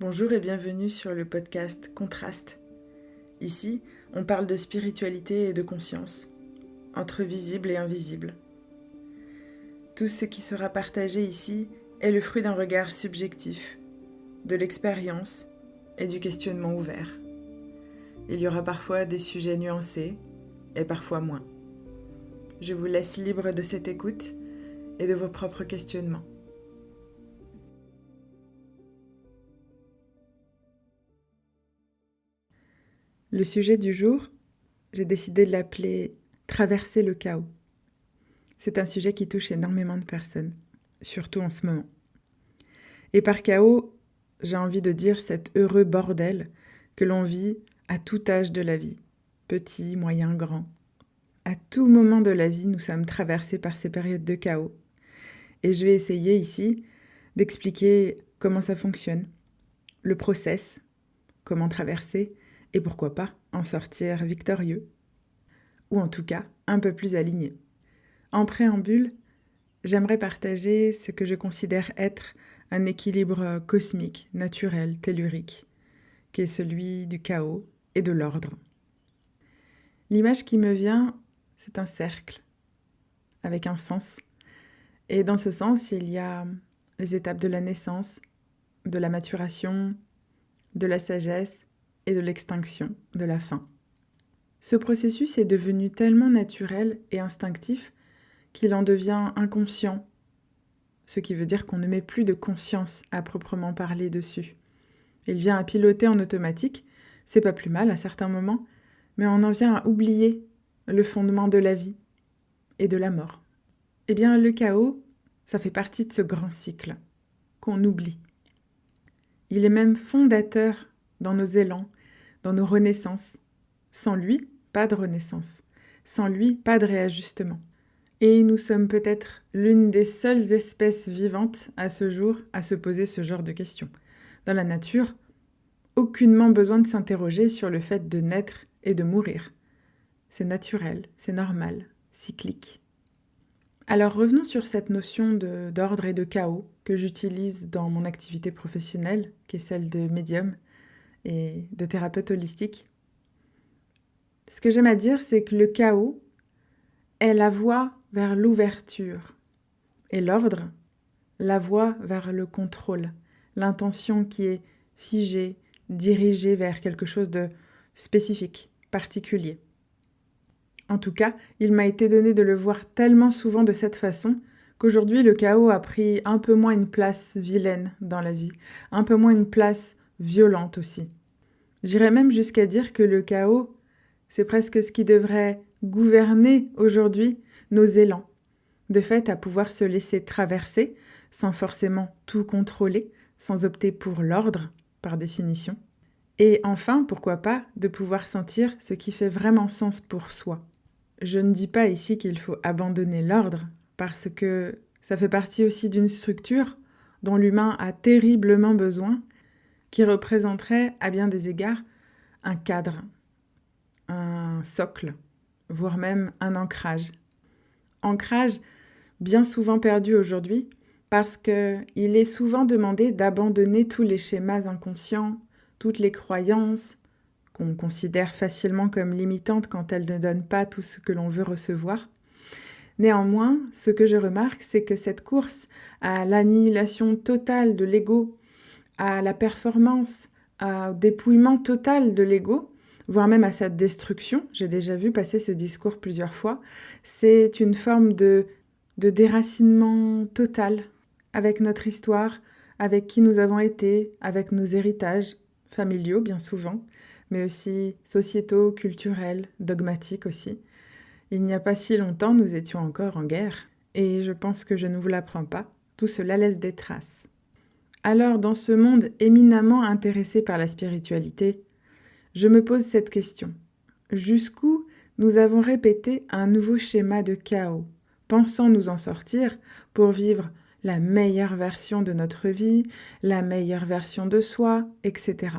Bonjour et bienvenue sur le podcast Contraste. Ici, on parle de spiritualité et de conscience, entre visible et invisible. Tout ce qui sera partagé ici est le fruit d'un regard subjectif, de l'expérience et du questionnement ouvert. Il y aura parfois des sujets nuancés et parfois moins. Je vous laisse libre de cette écoute et de vos propres questionnements. Le sujet du jour, j'ai décidé de l'appeler « Traverser le chaos ». C'est un sujet qui touche énormément de personnes, surtout en ce moment. Et par chaos, j'ai envie de dire cet heureux bordel que l'on vit à tout âge de la vie, petit, moyen, grand. À tout moment de la vie, nous sommes traversés par ces périodes de chaos. Et je vais essayer ici d'expliquer comment ça fonctionne, le process, comment traverser et pourquoi pas en sortir victorieux, ou en tout cas un peu plus aligné. En préambule, j'aimerais partager ce que je considère être un équilibre cosmique, naturel, tellurique, qui est celui du chaos et de l'ordre. L'image qui me vient, c'est un cercle, avec un sens. Et dans ce sens, il y a les étapes de la naissance, de la maturation, de la sagesse et de l'extinction, de la fin. Ce processus est devenu tellement naturel et instinctif qu'il en devient inconscient, ce qui veut dire qu'on ne met plus de conscience à proprement parler dessus. Il vient à piloter en automatique, c'est pas plus mal à certains moments, mais on en vient à oublier le fondement de la vie et de la mort. Eh bien, le chaos, ça fait partie de ce grand cycle qu'on oublie. Il est même fondateur dans nos élans, dans nos renaissances. Sans lui, pas de renaissance. Sans lui, pas de réajustement. Et nous sommes peut-être l'une des seules espèces vivantes à ce jour à se poser ce genre de questions. Dans la nature, aucunement besoin de s'interroger sur le fait de naître et de mourir. C'est naturel, c'est normal, cyclique. Alors revenons sur cette notion d'ordre et de chaos que j'utilise dans mon activité professionnelle, qui est celle de médium et de thérapeute holistique. Ce que j'aime à dire, c'est que le chaos est la voie vers l'ouverture et l'ordre, la voie vers le contrôle, l'intention qui est figée, dirigée vers quelque chose de spécifique, particulier. En tout cas, il m'a été donné de le voir tellement souvent de cette façon qu'aujourd'hui le chaos a pris un peu moins une place vilaine dans la vie, un peu moins une place violente aussi. J'irais même jusqu'à dire que le chaos, c'est presque ce qui devrait gouverner aujourd'hui nos élans, de fait à pouvoir se laisser traverser sans forcément tout contrôler, sans opter pour l'ordre par définition. Et enfin, pourquoi pas, de pouvoir sentir ce qui fait vraiment sens pour soi. Je ne dis pas ici qu'il faut abandonner l'ordre, parce que ça fait partie aussi d'une structure dont l'humain a terriblement besoin, qui représenterait, à bien des égards, un cadre, un socle, voire même un ancrage. Ancrage bien souvent perdu aujourd'hui, parce qu'il est souvent demandé d'abandonner tous les schémas inconscients, toutes les croyances, qu'on considère facilement comme limitantes quand elles ne donnent pas tout ce que l'on veut recevoir. Néanmoins, ce que je remarque, c'est que cette course à l'annihilation totale de l'ego, à la performance, au dépouillement total de l'ego, voire même à sa destruction, j'ai déjà vu passer ce discours plusieurs fois, c'est une forme de déracinement total avec notre histoire, avec qui nous avons été, avec nos héritages familiaux bien souvent, mais aussi sociétaux, culturels, dogmatiques aussi. Il n'y a pas si longtemps, nous étions encore en guerre, et je pense que je ne vous l'apprends pas, tout cela laisse des traces. Alors, dans ce monde éminemment intéressé par la spiritualité, je me pose cette question. Jusqu'où nous avons répété un nouveau schéma de chaos, pensant nous en sortir pour vivre la meilleure version de notre vie, la meilleure version de soi, etc.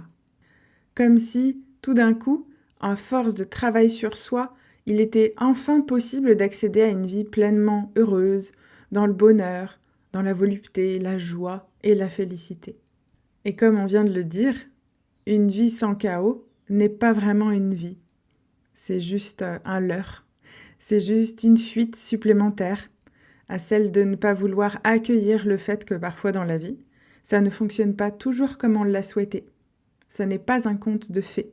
Comme si, tout d'un coup, à force de travail sur soi, il était enfin possible d'accéder à une vie pleinement heureuse, dans le bonheur, dans la volupté, la joie et la félicité. Et comme on vient de le dire, une vie sans chaos n'est pas vraiment une vie. C'est juste un leurre. C'est juste une fuite supplémentaire à celle de ne pas vouloir accueillir le fait que parfois dans la vie, ça ne fonctionne pas toujours comme on l'a souhaité. Ce n'est pas un conte de fées.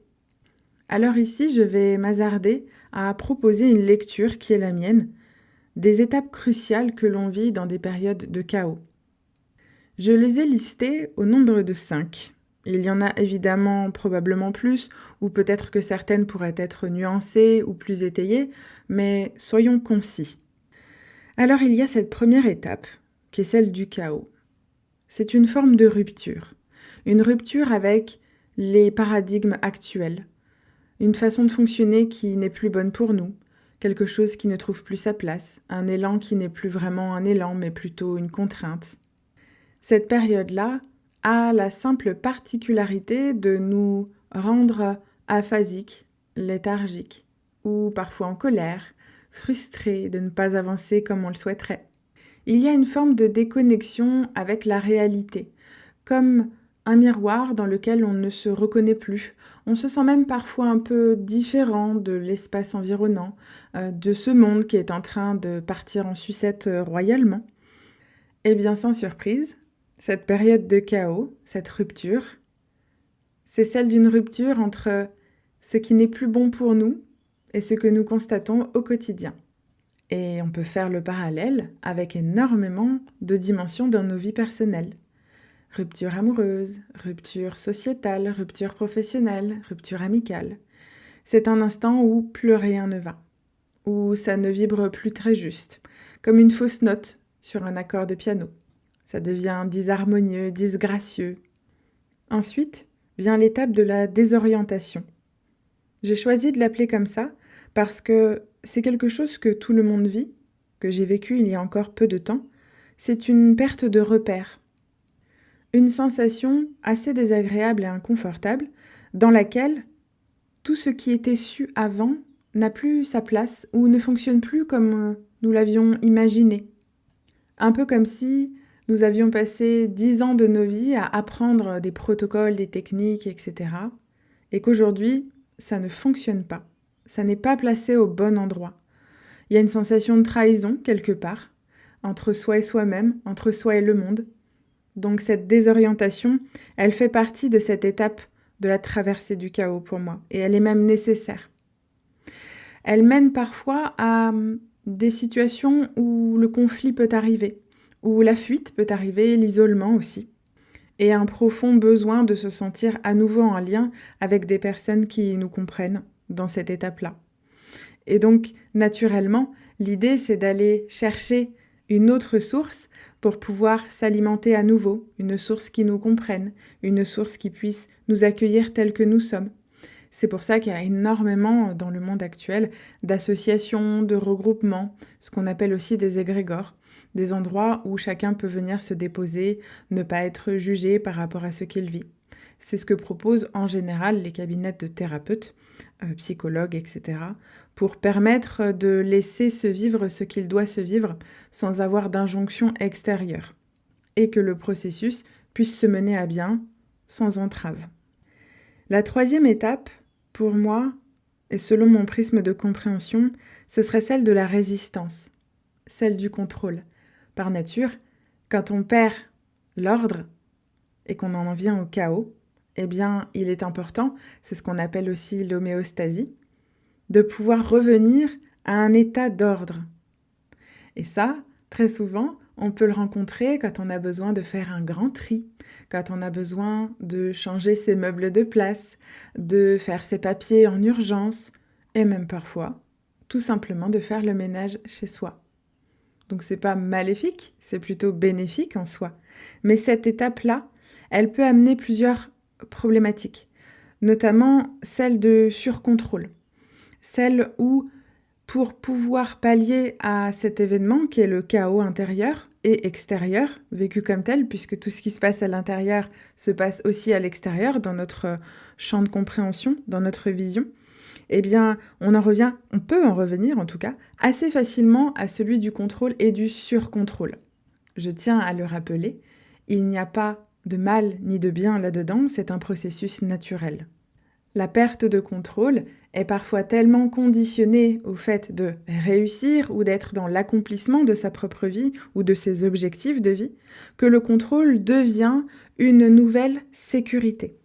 Alors ici, je vais m'hasarder à proposer une lecture qui est la mienne, des étapes cruciales que l'on vit dans des périodes de chaos. Je les ai listées au nombre de 5. Il y en a évidemment probablement plus, ou peut-être que certaines pourraient être nuancées ou plus étayées, mais soyons concis. Alors il y a cette première étape, qui est celle du chaos. C'est une forme de rupture. Une rupture avec les paradigmes actuels. Une façon de fonctionner qui n'est plus bonne pour nous. Quelque chose qui ne trouve plus sa place. Un élan qui n'est plus vraiment un élan, mais plutôt une contrainte. Cette période-là a la simple particularité de nous rendre aphasiques, léthargiques, ou parfois en colère, frustrés de ne pas avancer comme on le souhaiterait. Il y a une forme de déconnexion avec la réalité, comme un miroir dans lequel on ne se reconnaît plus. On se sent même parfois un peu différent de l'espace environnant, de ce monde qui est en train de partir en sucette royalement. Eh bien, sans surprise, cette période de chaos, cette rupture, c'est celle d'une rupture entre ce qui n'est plus bon pour nous et ce que nous constatons au quotidien. Et on peut faire le parallèle avec énormément de dimensions dans nos vies personnelles. Rupture amoureuse, rupture sociétale, rupture professionnelle, rupture amicale. C'est un instant où plus rien ne va, où ça ne vibre plus très juste, comme une fausse note sur un accord de piano. Ça devient disharmonieux, disgracieux. Ensuite vient l'étape de la désorientation. J'ai choisi de l'appeler comme ça parce que c'est quelque chose que tout le monde vit, que j'ai vécu il y a encore peu de temps. C'est une perte de repère. Une sensation assez désagréable et inconfortable dans laquelle tout ce qui était su avant n'a plus sa place ou ne fonctionne plus comme nous l'avions imaginé. Un peu comme si nous avions passé 10 ans de nos vies à apprendre des protocoles, des techniques, etc. Et qu'aujourd'hui, ça ne fonctionne pas. Ça n'est pas placé au bon endroit. Il y a une sensation de trahison quelque part, entre soi et soi-même, entre soi et le monde. Donc cette désorientation, elle fait partie de cette étape de la traversée du chaos pour moi, et elle est même nécessaire. Elle mène parfois à des situations où le conflit peut arriver, où la fuite peut arriver, l'isolement aussi, et un profond besoin de se sentir à nouveau en lien avec des personnes qui nous comprennent dans cette étape-là. Et donc, naturellement, l'idée, c'est d'aller chercher une autre source pour pouvoir s'alimenter à nouveau, une source qui nous comprenne, une source qui puisse nous accueillir tels que nous sommes. C'est pour ça qu'il y a énormément dans le monde actuel d'associations, de regroupements, ce qu'on appelle aussi des égrégores, des endroits où chacun peut venir se déposer, ne pas être jugé par rapport à ce qu'il vit. C'est ce que proposent en général les cabinets de thérapeutes, psychologues, etc., pour permettre de laisser se vivre ce qu'il doit se vivre sans avoir d'injonction extérieure, et que le processus puisse se mener à bien sans entrave. La troisième étape, pour moi, et selon mon prisme de compréhension, ce serait celle de la résistance, celle du contrôle. Par nature, quand on perd l'ordre et qu'on en vient au chaos, eh bien, il est important, c'est ce qu'on appelle aussi l'homéostasie, de pouvoir revenir à un état d'ordre. Et ça, très souvent, on peut le rencontrer quand on a besoin de faire un grand tri, quand on a besoin de changer ses meubles de place, de faire ses papiers en urgence, et même parfois, tout simplement de faire le ménage chez soi. Donc c'est pas maléfique, c'est plutôt bénéfique en soi. Mais cette étape-là, elle peut amener plusieurs problématiques, notamment celle de surcontrôle, celle où, pour pouvoir pallier à cet événement qui est le chaos intérieur et extérieur, vécu comme tel, puisque tout ce qui se passe à l'intérieur se passe aussi à l'extérieur, dans notre champ de compréhension, dans notre vision, eh bien, on peut en revenir en tout cas, assez facilement à celui du contrôle et du surcontrôle. Je tiens à le rappeler, il n'y a pas de mal ni de bien là-dedans, c'est un processus naturel. La perte de contrôle est parfois tellement conditionnée au fait de réussir ou d'être dans l'accomplissement de sa propre vie ou de ses objectifs de vie que le contrôle devient une nouvelle sécurité.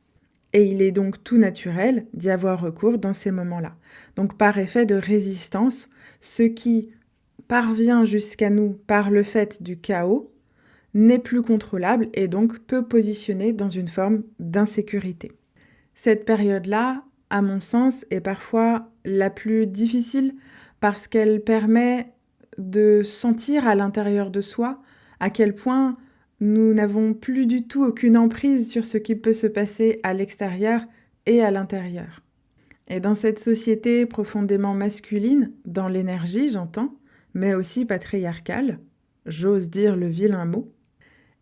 Et il est donc tout naturel d'y avoir recours dans ces moments-là. Donc par effet de résistance, ce qui parvient jusqu'à nous par le fait du chaos n'est plus contrôlable et donc peut positionner dans une forme d'insécurité. Cette période-là, à mon sens, est parfois la plus difficile parce qu'elle permet de sentir à l'intérieur de soi à quel point nous n'avons plus du tout aucune emprise sur ce qui peut se passer à l'extérieur et à l'intérieur. Et dans cette société profondément masculine, dans l'énergie, j'entends, mais aussi patriarcale, j'ose dire le vilain mot,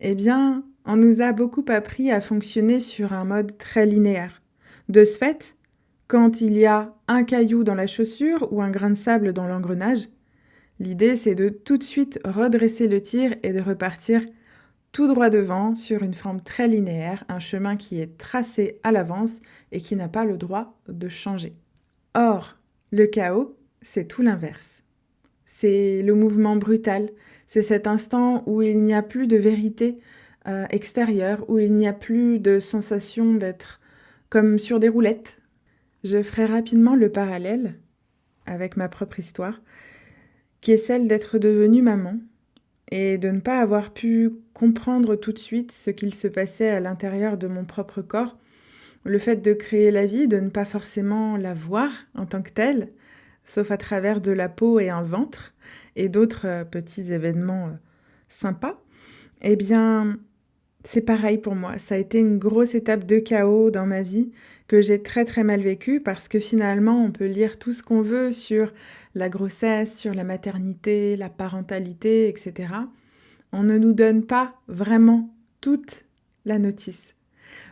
eh bien, on nous a beaucoup appris à fonctionner sur un mode très linéaire. De ce fait, quand il y a un caillou dans la chaussure ou un grain de sable dans l'engrenage, l'idée c'est de tout de suite redresser le tir et de repartir tout droit devant sur une forme très linéaire, un chemin qui est tracé à l'avance et qui n'a pas le droit de changer. Or, le chaos, c'est tout l'inverse. C'est le mouvement brutal, c'est cet instant où il n'y a plus de vérité extérieure, où il n'y a plus de sensation d'être comme sur des roulettes. Je ferai rapidement le parallèle avec ma propre histoire, qui est celle d'être devenue maman et de ne pas avoir pu comprendre tout de suite ce qu'il se passait à l'intérieur de mon propre corps, le fait de créer la vie, de ne pas forcément la voir en tant que telle, sauf à travers de la peau et un ventre, et d'autres petits événements sympas, eh bien, c'est pareil pour moi. Ça a été une grosse étape de chaos dans ma vie que j'ai très très mal vécue parce que finalement, on peut lire tout ce qu'on veut sur la grossesse, sur la maternité, la parentalité, etc. On ne nous donne pas vraiment toute la notice.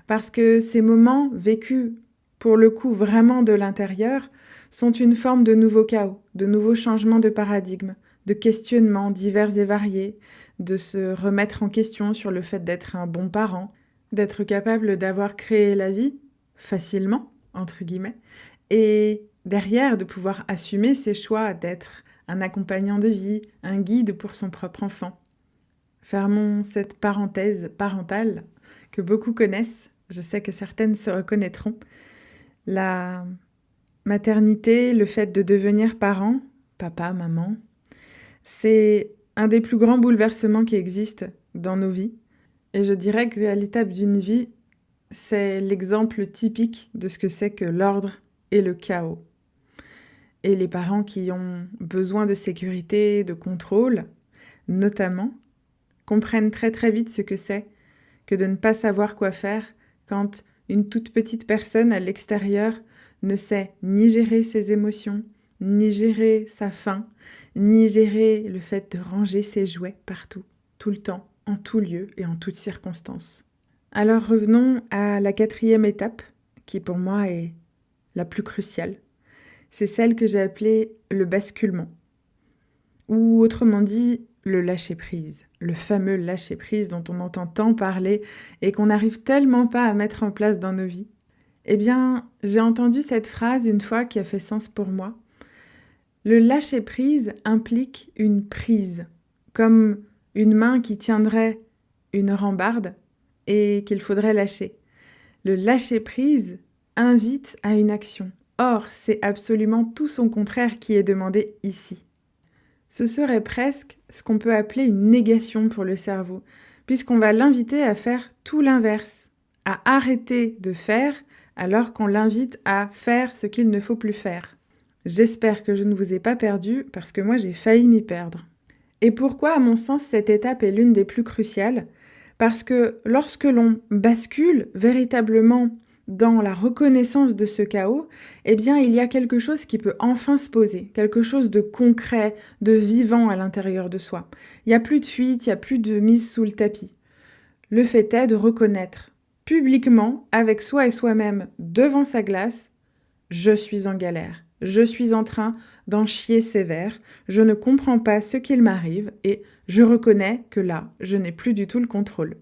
Parce que ces moments vécus, pour le coup, vraiment de l'intérieur, sont une forme de nouveau chaos, de nouveaux changements de paradigme, de questionnements divers et variés, de se remettre en question sur le fait d'être un bon parent, d'être capable d'avoir créé la vie facilement, entre guillemets, et derrière de pouvoir assumer ses choix d'être un accompagnant de vie, un guide pour son propre enfant. Fermons cette parenthèse parentale que beaucoup connaissent, je sais que certaines se reconnaîtront. La maternité, le fait de devenir parent, papa, maman, c'est un des plus grands bouleversements qui existent dans nos vies. Et je dirais qu'à l'étape d'une vie, c'est l'exemple typique de ce que c'est que l'ordre et le chaos. Et les parents qui ont besoin de sécurité, de contrôle, notamment, comprennent très très vite ce que c'est que de ne pas savoir quoi faire quand une toute petite personne à l'extérieur ne sait ni gérer ses émotions, ni gérer sa faim, ni gérer le fait de ranger ses jouets partout, tout le temps, en tout lieu et en toutes circonstances. Alors revenons à la 4e étape, qui pour moi est la plus cruciale. C'est celle que j'ai appelée le basculement, ou autrement dit, le lâcher-prise, le fameux lâcher-prise dont on entend tant parler et qu'on n'arrive tellement pas à mettre en place dans nos vies. Eh bien, j'ai entendu cette phrase une fois qui a fait sens pour moi. Le lâcher-prise implique une prise, comme une main qui tiendrait une rambarde et qu'il faudrait lâcher. Le lâcher-prise invite à une action. Or, c'est absolument tout son contraire qui est demandé ici. Ce serait presque ce qu'on peut appeler une négation pour le cerveau, puisqu'on va l'inviter à faire tout l'inverse, à arrêter de faire alors qu'on l'invite à faire ce qu'il ne faut plus faire. J'espère que je ne vous ai pas perdu, parce que moi j'ai failli m'y perdre. Et pourquoi, à mon sens, cette étape est l'une des plus cruciales ? Parce que lorsque l'on bascule véritablement dans la reconnaissance de ce chaos, eh bien, il y a quelque chose qui peut enfin se poser, quelque chose de concret, de vivant à l'intérieur de soi. Il n'y a plus de fuite, il n'y a plus de mise sous le tapis. Le fait est de reconnaître publiquement, avec soi et soi-même, devant sa glace, je suis en galère, je suis en train d'en chier sévère, je ne comprends pas ce qu'il m'arrive et je reconnais que là, je n'ai plus du tout le contrôle.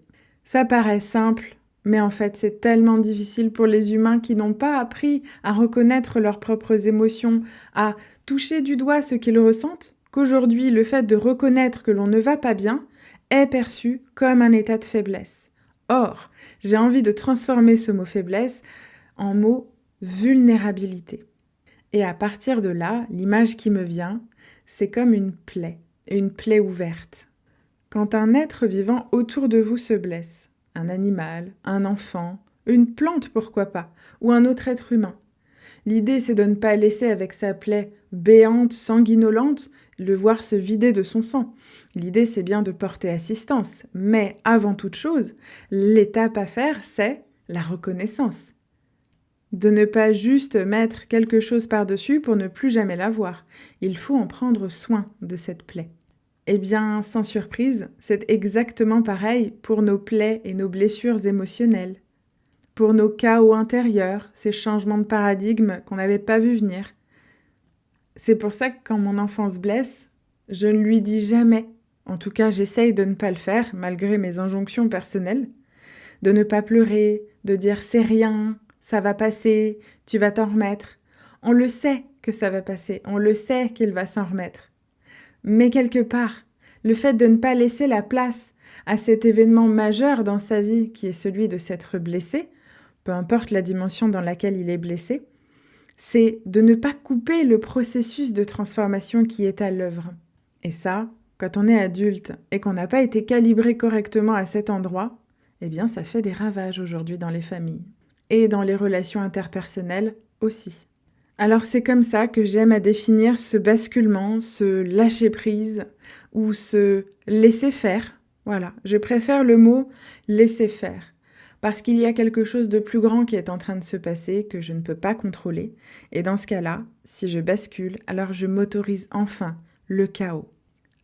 Ça paraît simple, mais en fait c'est tellement difficile pour les humains qui n'ont pas appris à reconnaître leurs propres émotions, à toucher du doigt ce qu'ils ressentent, qu'aujourd'hui le fait de reconnaître que l'on ne va pas bien est perçu comme un état de faiblesse. Or, j'ai envie de transformer ce mot faiblesse en mot vulnérabilité. Et à partir de là, l'image qui me vient, c'est comme une plaie ouverte. Quand un être vivant autour de vous se blesse, un animal, un enfant, une plante pourquoi pas, ou un autre être humain, l'idée c'est de ne pas laisser avec sa plaie béante, sanguinolente, le voir se vider de son sang. L'idée c'est bien de porter assistance, mais avant toute chose, l'étape à faire c'est la reconnaissance. De ne pas juste mettre quelque chose par-dessus pour ne plus jamais la voir. Il faut en prendre soin de cette plaie. Eh bien, sans surprise, c'est exactement pareil pour nos plaies et nos blessures émotionnelles. Pour nos chaos intérieurs, ces changements de paradigme qu'on n'avait pas vu venir. C'est pour ça que quand mon enfant se blesse, je ne lui dis jamais, en tout cas j'essaye de ne pas le faire malgré mes injonctions personnelles, de ne pas pleurer, de dire c'est rien, ça va passer, tu vas t'en remettre. On le sait que ça va passer, on le sait qu'il va s'en remettre. Mais quelque part, le fait de ne pas laisser la place à cet événement majeur dans sa vie qui est celui de s'être blessé, peu importe la dimension dans laquelle il est blessé, c'est de ne pas couper le processus de transformation qui est à l'œuvre. Et ça, quand on est adulte et qu'on n'a pas été calibré correctement à cet endroit, eh bien ça fait des ravages aujourd'hui dans les familles. Et dans les relations interpersonnelles aussi. Alors c'est comme ça que j'aime à définir ce basculement, ce lâcher-prise ou ce laisser-faire. Voilà, je préfère le mot laisser-faire parce qu'il y a quelque chose de plus grand qui est en train de se passer que je ne peux pas contrôler. Et dans ce cas-là, si je bascule, alors je m'autorise enfin le chaos.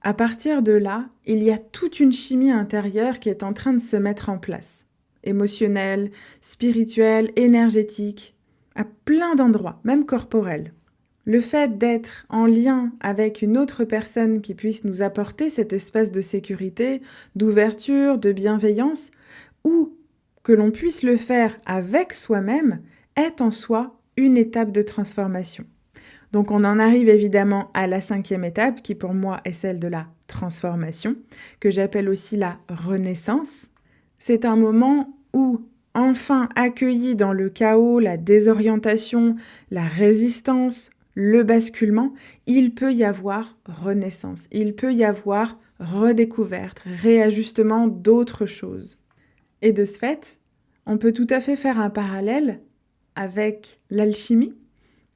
À partir de là, il y a toute une chimie intérieure qui est en train de se mettre en place. Émotionnelle, spirituelle, énergétique, à plein d'endroits, même corporels. Le fait d'être en lien avec une autre personne qui puisse nous apporter cet espace de sécurité, d'ouverture, de bienveillance, ou que l'on puisse le faire avec soi-même, est en soi une étape de transformation. Donc on en arrive évidemment à la 5e étape, qui pour moi est celle de la transformation, que j'appelle aussi la renaissance. C'est un moment où, enfin accueilli dans le chaos, la désorientation, la résistance, le basculement, il peut y avoir renaissance, il peut y avoir redécouverte, réajustement d'autres choses. Et de ce fait, on peut tout à fait faire un parallèle avec l'alchimie,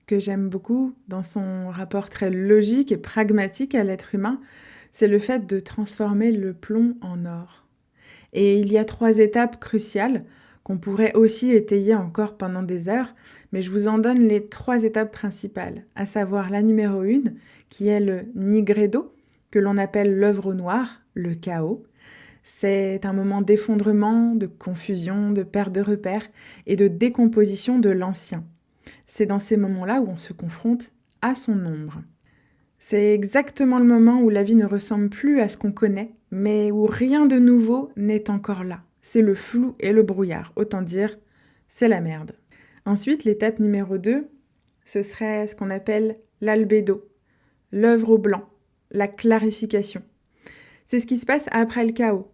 que j'aime beaucoup dans son rapport très logique et pragmatique à l'être humain, c'est le fait de transformer le plomb en or. Et il y a 3 étapes cruciales qu'on pourrait aussi étayer encore pendant des heures, mais je vous en donne les 3 étapes principales, à savoir la numéro 1, qui est le nigredo, que l'on appelle l'œuvre au noir, le chaos. C'est un moment d'effondrement, de confusion, de perte de repères et de décomposition de l'ancien. C'est dans ces moments-là où on se confronte à son ombre. C'est exactement le moment où la vie ne ressemble plus à ce qu'on connaît, mais où rien de nouveau n'est encore là. C'est le flou et le brouillard, autant dire, c'est la merde. Ensuite, l'étape numéro 2, ce serait ce qu'on appelle l'albédo, l'œuvre au blanc, la clarification. C'est ce qui se passe après le chaos.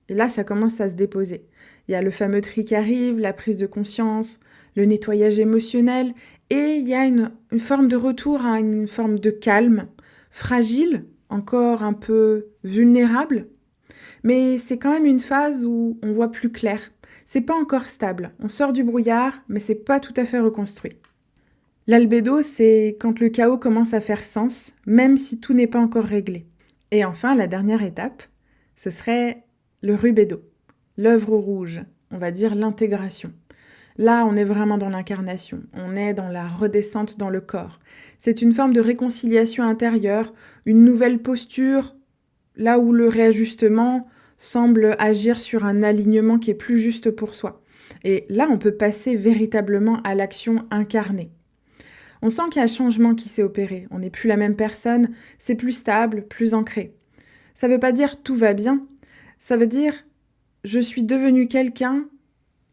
Et là, ça commence à se déposer. Il y a le fameux tri qui arrive, la prise de conscience, le nettoyage émotionnel, et il y a une forme de retour à une forme de calme, fragile, encore un peu vulnérable, mais c'est quand même une phase où on voit plus clair. C'est pas encore stable. On sort du brouillard, mais c'est pas tout à fait reconstruit. L'albédo, c'est quand le chaos commence à faire sens, même si tout n'est pas encore réglé. Et enfin, la dernière étape, ce serait le rubédo, l'œuvre au rouge, on va dire l'intégration. Là, on est vraiment dans l'incarnation, on est dans la redescente dans le corps. C'est une forme de réconciliation intérieure, une nouvelle posture, là où le réajustement semble agir sur un alignement qui est plus juste pour soi. Et là, on peut passer véritablement à l'action incarnée. On sent qu'il y a un changement qui s'est opéré, on n'est plus la même personne, c'est plus stable, plus ancré. Ça ne veut pas dire tout va bien, ça veut dire je suis devenue quelqu'un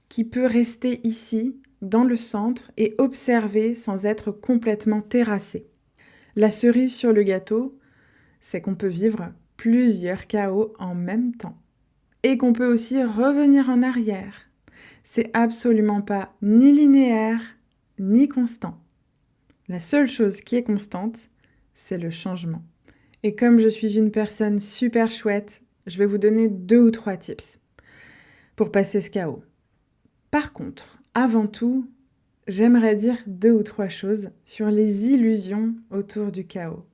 qui peut rester ici, dans le centre, et observer sans être complètement terrassé. La cerise sur le gâteau, c'est qu'on peut vivre plusieurs chaos en même temps. Et qu'on peut aussi revenir en arrière. C'est absolument pas ni linéaire, ni constant. La seule chose qui est constante, c'est le changement. Et comme je suis une personne super chouette, je vais vous donner 2 ou 3 tips pour passer ce chaos. Par contre, avant tout, j'aimerais dire 2 ou 3 choses sur les illusions autour du chaos.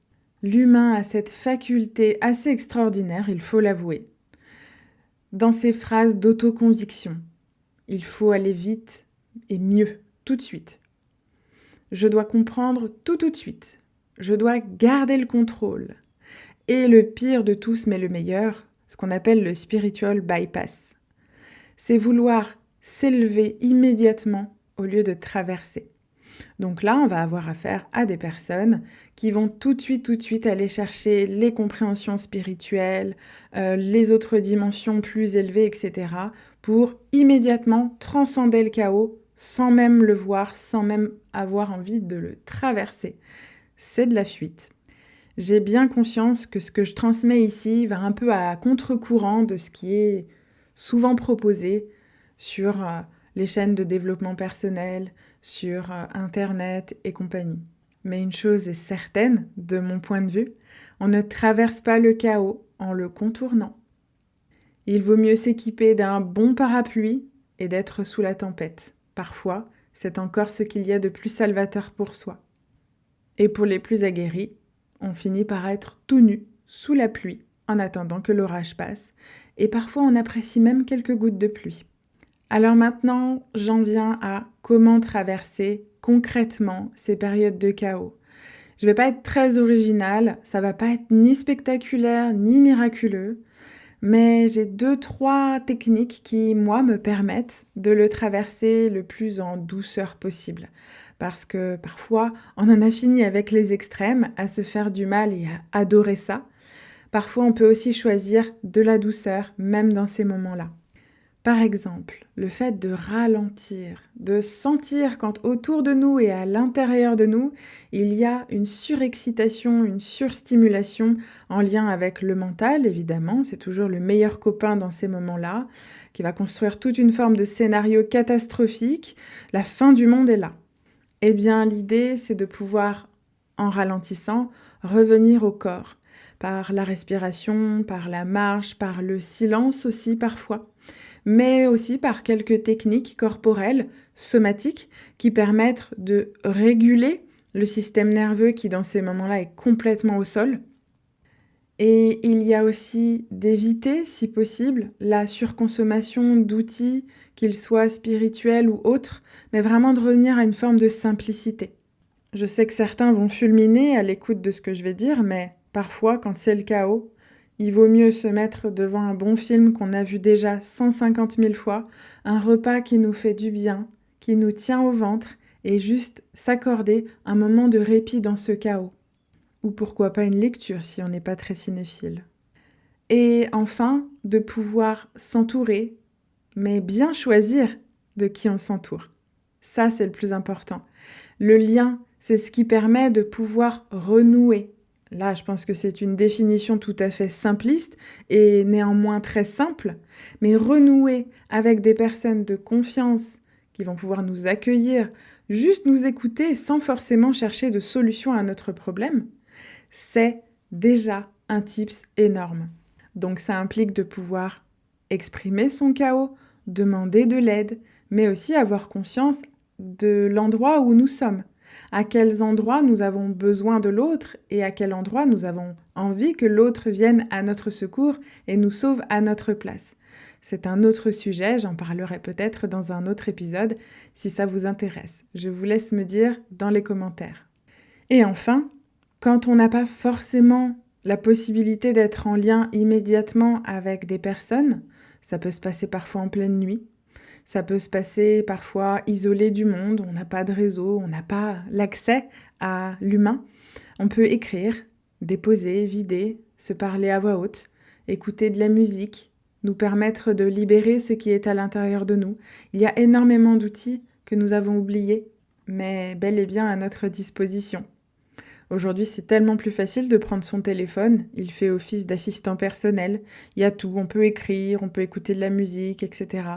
L'humain a cette faculté assez extraordinaire, il faut l'avouer, dans ses phrases d'autoconviction. Il faut aller vite et mieux, tout de suite. Je dois comprendre tout de suite. Je dois garder le contrôle. Et le pire de tous, mais le meilleur, ce qu'on appelle le spiritual bypass. C'est vouloir s'élever immédiatement au lieu de traverser. Donc là, on va avoir affaire à des personnes qui vont tout de suite aller chercher les compréhensions spirituelles, les autres dimensions plus élevées, etc., pour immédiatement transcender le chaos sans même le voir, sans même avoir envie de le traverser. C'est de la fuite. J'ai bien conscience que ce que je transmets ici va un peu à contre-courant de ce qui est souvent proposé sur les chaînes de développement personnel, sur Internet et compagnie. Mais une chose est certaine, de mon point de vue, on ne traverse pas le chaos en le contournant. Il vaut mieux s'équiper d'un bon parapluie et d'être sous la tempête. Parfois, c'est encore ce qu'il y a de plus salvateur pour soi. Et pour les plus aguerris, on finit par être tout nu, sous la pluie, en attendant que l'orage passe, et parfois on apprécie même quelques gouttes de pluie. Alors maintenant, j'en viens à comment traverser concrètement ces périodes de chaos. Je vais pas être très originale, ça va pas être ni spectaculaire ni miraculeux, mais j'ai 2-3 techniques qui, moi, me permettent de le traverser le plus en douceur possible. Parce que parfois, on en a fini avec les extrêmes, à se faire du mal et à adorer ça. Parfois, on peut aussi choisir de la douceur, même dans ces moments-là. Par exemple, le fait de ralentir, de sentir quand autour de nous et à l'intérieur de nous, il y a une surexcitation, une surstimulation en lien avec le mental, évidemment, c'est toujours le meilleur copain dans ces moments-là, qui va construire toute une forme de scénario catastrophique, la fin du monde est là. Eh bien, l'idée, c'est de pouvoir, en ralentissant, revenir au corps, par la respiration, par la marche, par le silence aussi parfois, mais aussi par quelques techniques corporelles, somatiques, qui permettent de réguler le système nerveux qui, dans ces moments-là, est complètement au sol. Et il y a aussi d'éviter, si possible, la surconsommation d'outils, qu'ils soient spirituels ou autres, mais vraiment de revenir à une forme de simplicité. Je sais que certains vont fulminer à l'écoute de ce que je vais dire, mais parfois, quand c'est le chaos, il vaut mieux se mettre devant un bon film qu'on a vu déjà 150 000 fois, un repas qui nous fait du bien, qui nous tient au ventre, et juste s'accorder un moment de répit dans ce chaos. Ou pourquoi pas une lecture si on n'est pas très cinéphile. Et enfin, de pouvoir s'entourer, mais bien choisir de qui on s'entoure. Ça, c'est le plus important. Le lien, c'est ce qui permet de pouvoir renouer. Là, je pense que c'est une définition tout à fait simpliste et néanmoins très simple, mais renouer avec des personnes de confiance qui vont pouvoir nous accueillir, juste nous écouter sans forcément chercher de solution à notre problème, c'est déjà un tips énorme. Donc ça implique de pouvoir exprimer son chaos, demander de l'aide, mais aussi avoir conscience de l'endroit où nous sommes, à quels endroits nous avons besoin de l'autre et à quel endroit nous avons envie que l'autre vienne à notre secours et nous sauve à notre place. C'est un autre sujet, j'en parlerai peut-être dans un autre épisode si ça vous intéresse. Je vous laisse me dire dans les commentaires. Et enfin, quand on n'a pas forcément la possibilité d'être en lien immédiatement avec des personnes, ça peut se passer parfois en pleine nuit, ça peut se passer parfois isolé du monde, on n'a pas de réseau, on n'a pas l'accès à l'humain. On peut écrire, déposer, vider, se parler à voix haute, écouter de la musique, nous permettre de libérer ce qui est à l'intérieur de nous. Il y a énormément d'outils que nous avons oubliés, mais bel et bien à notre disposition. Aujourd'hui, c'est tellement plus facile de prendre son téléphone, il fait office d'assistant personnel, il y a tout, on peut écrire, on peut écouter de la musique, etc.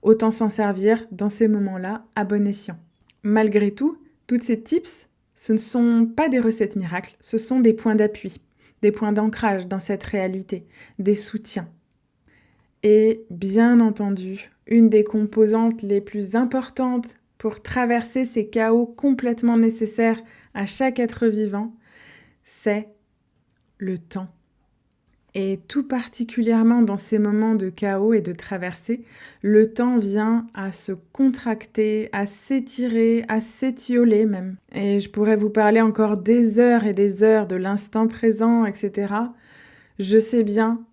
Autant s'en servir dans ces moments-là à bon escient. Malgré tout, toutes ces tips, ce ne sont pas des recettes miracles, ce sont des points d'appui, des points d'ancrage dans cette réalité, des soutiens. Et bien entendu, une des composantes les plus importantes pour traverser ces chaos complètement nécessaires à chaque être vivant, c'est le temps. Et tout particulièrement dans ces moments de chaos et de traversée, le temps vient à se contracter, à s'étirer, à s'étioler même. Et je pourrais vous parler encore des heures et des heures de l'instant présent, etc. Je sais bien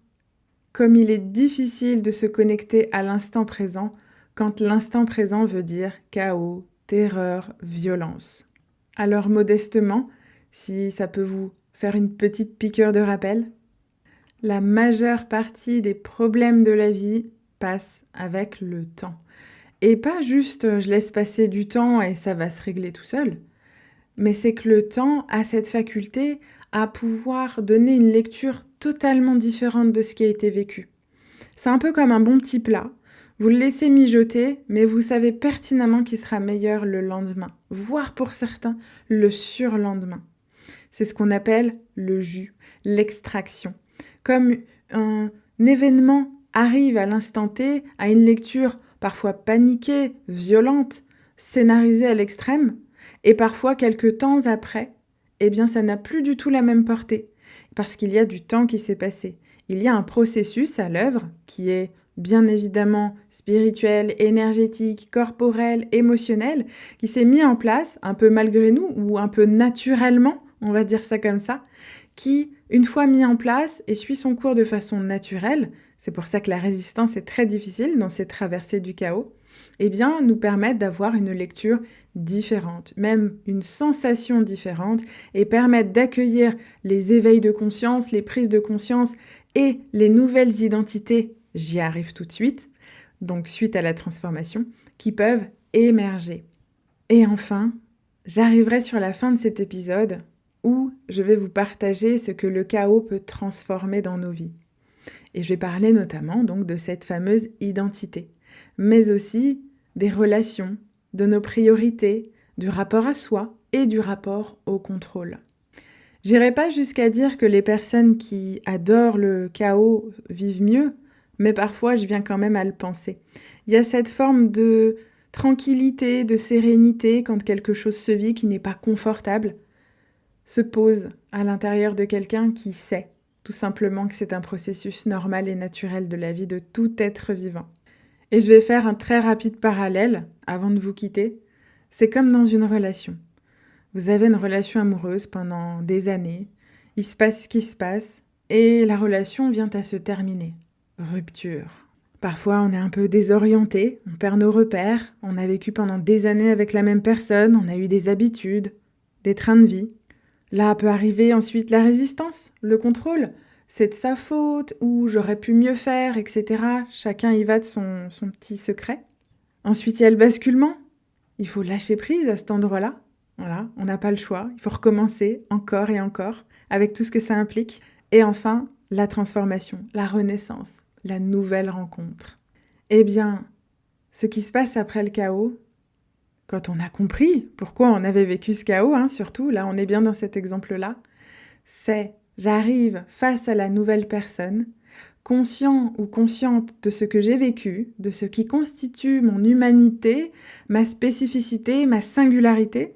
comme il est difficile de se connecter à l'instant présent quand l'instant présent veut dire chaos, terreur, violence. Alors modestement, si ça peut vous faire une petite piqûre de rappel, la majeure partie des problèmes de la vie passe avec le temps. Et pas juste je laisse passer du temps et ça va se régler tout seul, mais c'est que le temps a cette faculté à pouvoir donner une lecture totalement différente de ce qui a été vécu. C'est un peu comme un bon petit plat. Vous le laissez mijoter, mais vous savez pertinemment qu'il sera meilleur le lendemain, voire pour certains, le surlendemain. C'est ce qu'on appelle le jus, l'extraction. Comme un événement arrive à l'instant T, à une lecture parfois paniquée, violente, scénarisée à l'extrême, et parfois quelques temps après, eh bien ça n'a plus du tout la même portée, parce qu'il y a du temps qui s'est passé. Il y a un processus à l'œuvre qui est bien évidemment spirituel, énergétique, corporel, émotionnel, qui s'est mis en place un peu malgré nous ou un peu naturellement, on va dire ça comme ça, qui, une fois mis en place et suit son cours de façon naturelle, c'est pour ça que la résistance est très difficile dans ces traversées du chaos, eh bien, nous permettent d'avoir une lecture différente, même une sensation différente, et permettent d'accueillir les éveils de conscience, les prises de conscience et les nouvelles identités, j'y arrive tout de suite, donc suite à la transformation, qui peuvent émerger. Et enfin, j'arriverai sur la fin de cet épisode où je vais vous partager ce que le chaos peut transformer dans nos vies. Et je vais parler notamment donc de cette fameuse identité, mais aussi des relations, de nos priorités, du rapport à soi et du rapport au contrôle. J'irai pas jusqu'à dire que les personnes qui adorent le chaos vivent mieux, mais parfois je viens quand même à le penser. Il y a cette forme de tranquillité, de sérénité quand quelque chose se vit qui n'est pas confortable, se pose à l'intérieur de quelqu'un qui sait tout simplement que c'est un processus normal et naturel de la vie de tout être vivant. Et je vais faire un très rapide parallèle avant de vous quitter. C'est comme dans une relation. Vous avez une relation amoureuse pendant des années, il se passe ce qui se passe, et la relation vient à se terminer. Rupture. Parfois, on est un peu désorienté, on perd nos repères, on a vécu pendant des années avec la même personne, on a eu des habitudes, des trains de vie. Là peut arriver ensuite la résistance, le contrôle. C'est de sa faute, ou j'aurais pu mieux faire, etc. Chacun y va de son petit secret. Ensuite, il y a le basculement. Il faut lâcher prise à cet endroit-là. Voilà, on n'a pas le choix. Il faut recommencer encore et encore, avec tout ce que ça implique. Et enfin, la transformation, la renaissance, la nouvelle rencontre. Eh bien, ce qui se passe après le chaos, quand on a compris pourquoi on avait vécu ce chaos, surtout, là on est bien dans cet exemple-là, c'est j'arrive face à la nouvelle personne, conscient ou consciente de ce que j'ai vécu, de ce qui constitue mon humanité, ma spécificité, ma singularité,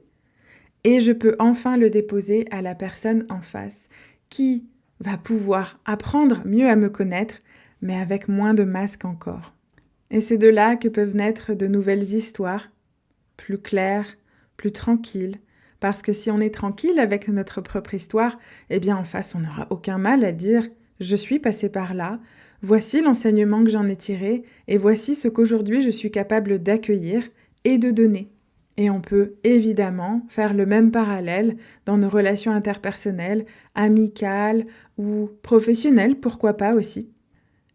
et je peux enfin le déposer à la personne en face, qui va pouvoir apprendre mieux à me connaître, mais avec moins de masques encore. Et c'est de là que peuvent naître de nouvelles histoires, plus claires, plus tranquilles, parce que si on est tranquille avec notre propre histoire, eh bien en face on n'aura aucun mal à dire « je suis passé par là, voici l'enseignement que j'en ai tiré, et voici ce qu'aujourd'hui je suis capable d'accueillir et de donner ». Et on peut évidemment faire le même parallèle dans nos relations interpersonnelles, amicales ou professionnelles, pourquoi pas aussi.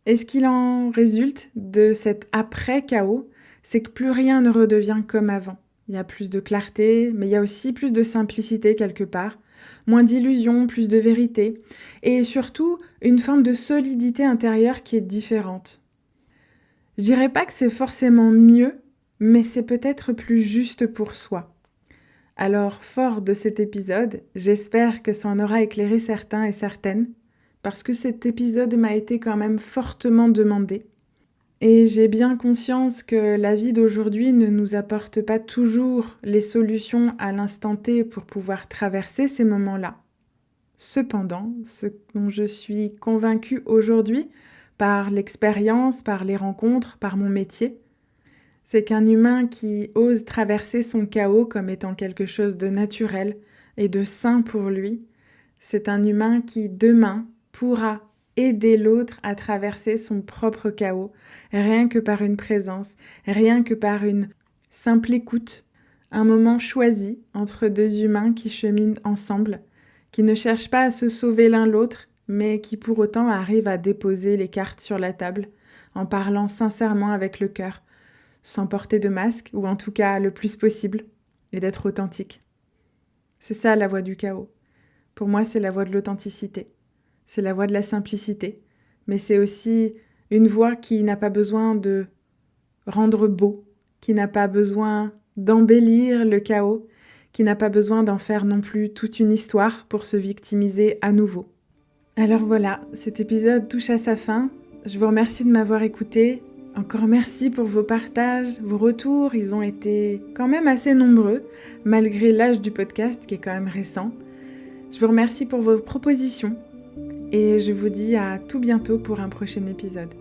Et ce qu'il en résulte de cet après-chaos, c'est que plus rien ne redevient comme avant. Il y a plus de clarté, mais il y a aussi plus de simplicité quelque part, moins d'illusions, plus de vérité, et surtout une forme de solidité intérieure qui est différente. Je dirais pas que c'est forcément mieux, mais c'est peut-être plus juste pour soi. Alors, fort de cet épisode, j'espère que ça en aura éclairé certains et certaines, parce que cet épisode m'a été quand même fortement demandé. Et j'ai bien conscience que la vie d'aujourd'hui ne nous apporte pas toujours les solutions à l'instant T pour pouvoir traverser ces moments-là. Cependant, ce dont je suis convaincue aujourd'hui, par l'expérience, par les rencontres, par mon métier, c'est qu'un humain qui ose traverser son chaos comme étant quelque chose de naturel et de sain pour lui, c'est un humain qui demain pourra aider l'autre à traverser son propre chaos, rien que par une présence, rien que par une simple écoute, un moment choisi entre deux humains qui cheminent ensemble, qui ne cherchent pas à se sauver l'un l'autre, mais qui pour autant arrivent à déposer les cartes sur la table, en parlant sincèrement avec le cœur, sans porter de masque, ou en tout cas le plus possible, et d'être authentique. C'est ça la voie du chaos. Pour moi, c'est la voie de l'authenticité. C'est la voie de la simplicité. Mais c'est aussi une voie qui n'a pas besoin de rendre beau, qui n'a pas besoin d'embellir le chaos, qui n'a pas besoin d'en faire non plus toute une histoire pour se victimiser à nouveau. Alors voilà, cet épisode touche à sa fin. Je vous remercie de m'avoir écouté. Encore merci pour vos partages, vos retours. Ils ont été quand même assez nombreux, malgré l'âge du podcast qui est quand même récent. Je vous remercie pour vos propositions et je vous dis à tout bientôt pour un prochain épisode.